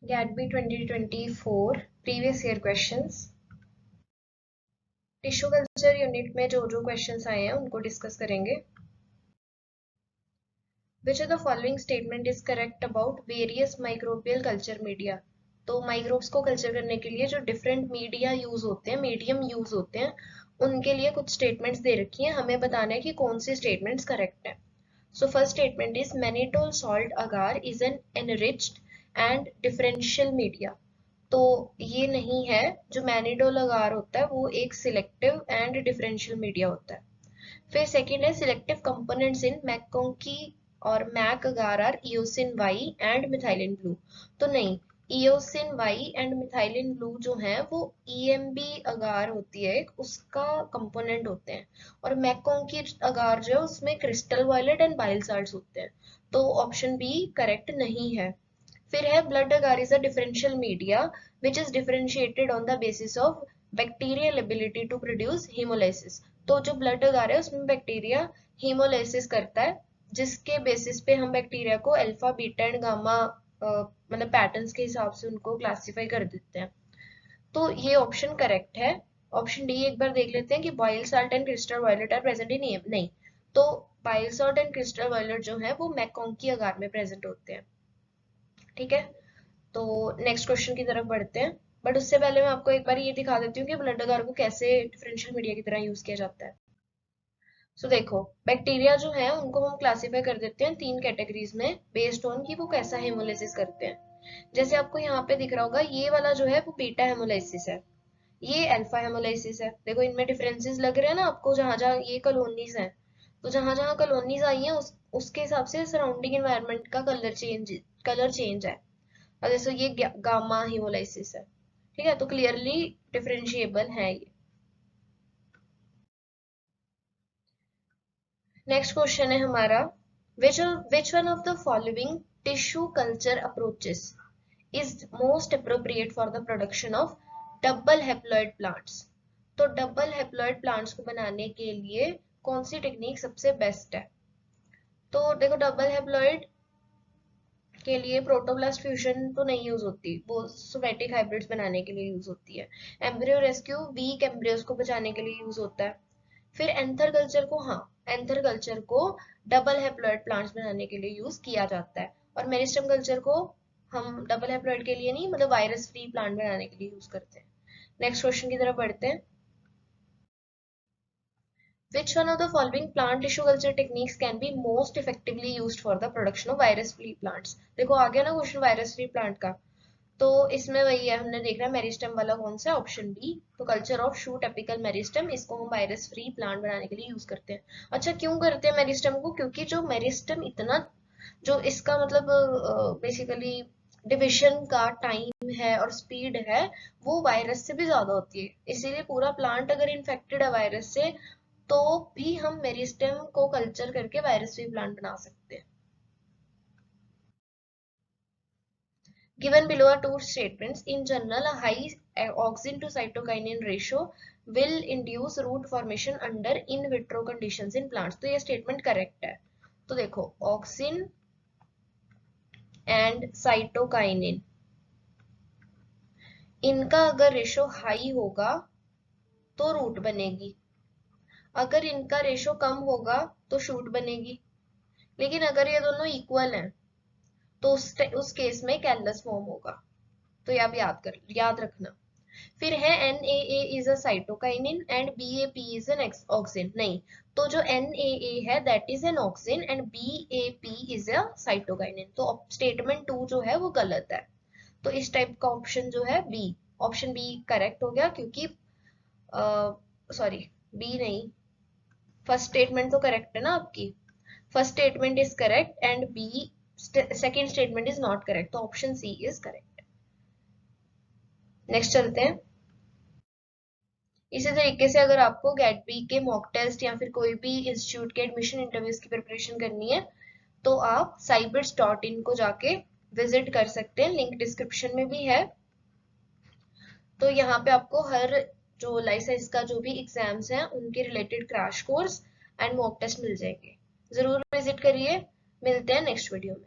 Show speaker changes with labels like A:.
A: GATB 2024 previous year questions. Tissue culture unit में जो जो क्वेश्चंस आए हैं उनको डिस्कस करेंगे। Which of the following statement is correct about various microbial culture media? तो माइक्रोब्स को कल्चर करने के लिए जो डिफरेंट मीडिया यूज होते हैं, मीडियम यूज होते हैं, उनके लिए कुछ स्टेटमेंट्स दे रखी हैं, हमें बताना है कि कौन सी स्टेटमेंट्स करेक्ट है। So first statement is mannitol salt agar is an enriched and differential media. तो ये नहीं है, जो मैनिडोल अगार होता है वो एक सिलेक्टिव एंड डिफरेंशियल मीडिया होता है। फिर सेकंड है सिलेक्टिव कंपोनेंट्स इन मैकोंकी और Mac agar are eosin Y and methylene blue. तो नहीं, eosin Y and methylene blue जो है वो ईएमबी अगार होती है, उसका कंपोनेंट होते हैं, और मैकोंकी अगार जो है उसमें crystal violet and bile salts होते हैं। तो ऑप्शन बी करेक्ट नहीं है। फिर है blood agar is a differential media which is differentiated on the basis of bacterial ability to produce hemolysis. तो जो ब्लड अगार है उसमें बैक्टीरिया हीमोलाइसिस करता है, जिसके बेसिस पे हम बैक्टीरिया को अल्फा बीटा एंड गामा मतलब पैटर्न्स के हिसाब से उनको क्लासिफाई कर देते हैं। तो ये ऑप्शन करेक्ट है। ऑप्शन डी एक बार देख लेते हैं कि bile salt and crystal violet are present in EM. नहीं, तो bile salt and crystal violet जो है वो मैकोंकी अगार में प्रेजेंट होते हैं। ठीक है, तो नेक्स्ट क्वेश्चन की तरफ बढ़ते हैं, बट उससे पहले मैं आपको एक बार ये दिखा देती हूँ कि ब्लड अगार को कैसे डिफरेंशियल मीडिया की तरह यूज किया जाता है। सो देखो, बैक्टीरिया जो है उनको हम क्लासिफाई कर देते हैं तीन कैटेगरीज में बेस्ड ऑन कि वो कैसा हेमोलाइसिस करते हैं। जैसे आपको यहाँ पे दिख रहा होगा, ये वाला जो है वो बीटा हेमोलाइसिस है, ये अल्फा हेमोलाइसिस है। देखो इनमें डिफरेंसेस लग रहे हैं ना आपको, जहां जहां ये कॉलोनीज हैं, तो जहां जहां कॉलोनीज आई हैं उसके हिसाब से सराउंडिंग एनवायरनमेंट का कलर चेंज है। और जैसे ये गामा हीमोलाइसिस है। ठीक है, तो क्लियरली डिफरेंशिएबल है ये। नेक्स्ट क्वेश्चन है हमारा, which one of the following tissue culture approaches is most appropriate for the production of double haploid plants? तो डबल हेप्लॉइड प्लांट्स को बनाने के लिए कौन सी टेक्निक सबसे बेस्ट है? तो देखो, डबल हेप्लॉइड के लिए प्रोटोब्लास्ट फ्यूजन तो नहीं यूज होती, वो सोमेटिक हाइब्रिड्स बनाने के लिए यूज होती है। एम्ब्रियो रेस्क्यू वीक एम्ब्रियोज को बचाने के लिए यूज होता है। फिर एंथर कल्चर को, हाँ, एंथर कल्चर को डबल हेप्लॉइड प्लांट्स बनाने के लिए यूज किया जाता है। और मेरिस्टम कल्चर को हम डबल हेप्लॉइड के लिए नहीं, मतलब वायरस फ्री प्लांट बनाने के लिए यूज करते हैं। नेक्स्ट क्वेश्चन की तरफ बढ़ते हैं। Which one of the following plant tissue culture techniques can be most effectively used for the production of virus-free plants? देखो आ गया ना क्वेश्चन वायरस फ्री प्लांट का, तो इसमें वही है, हमने देख रहा है मेरिस्टम वाला कौन सा, ऑप्शन बी। तो culture of shoot apical meristem, इसको हम वायरस फ्री प्लांट बनाने के लिए यूज करते हैं। अच्छा, क्यों करते हैं मेरिस्टम को? क्योंकि जो मेरिस्टम इतना, जो इसका मतलब बेसिकली डिविजन का टाइम है और स्पीड है, वो वायरस से भी ज्यादा होती है। इसीलिए पूरा प्लांट अगर इन्फेक्टेड है वायरस से, तो भी हम मेरिस्टेम को कल्चर करके वायरस फ्री प्लांट बना सकते हैं। Given below are two statements. In general, a high auxin to cytokinin ratio will induce root formation under in vitro conditions in plants. तो ये स्टेटमेंट करेक्ट है। तो देखो, ऑक्सिन एंड साइटोकाइनिन, इनका अगर रेशो हाई होगा तो रूट बनेगी, अगर इनका रेशो कम होगा तो शूट बनेगी। लेकिन अगर ये दोनों इक्वल हैं तो उस केस में कैलस फॉर्म होगा। तो ये आप याद रखना। फिर है NAA is a cytokinin and BAP is an auxin. नहीं, तो जो NAA है that is an auxin and BAP is a cytokinin. तो स्टेटमेंट 2 जो है वो गलत है। तो इस टाइप का ऑप्शन जो है बी, ऑप्शन बी करेक्ट हो गया, क्योंकि सॉरी, बी नहीं, फर्स्ट स्टेटमेंट तो करेक्ट है ना आपकी। First statement is correct and B second statement is not correct, तो option C is correct. Next चलते हैं। इसी तरीके से अगर आपको गेट बी के मॉक टेस्ट या फिर कोई भी इंस्टीट्यूट के एडमिशन इंटरव्यूज की प्रिपरेशन करनी है, तो आप cybits.in को जाके विजिट कर सकते हैं, लिंक डिस्क्रिप्शन में भी है। तो यहाँ पे आपको हर जो लाइसेंस का जो भी एग्जाम्स हैं उनके related crash course and mock test मिल जाएंगे। जरूर विजिट करिए। मिलते हैं नेक्स्ट वीडियो में।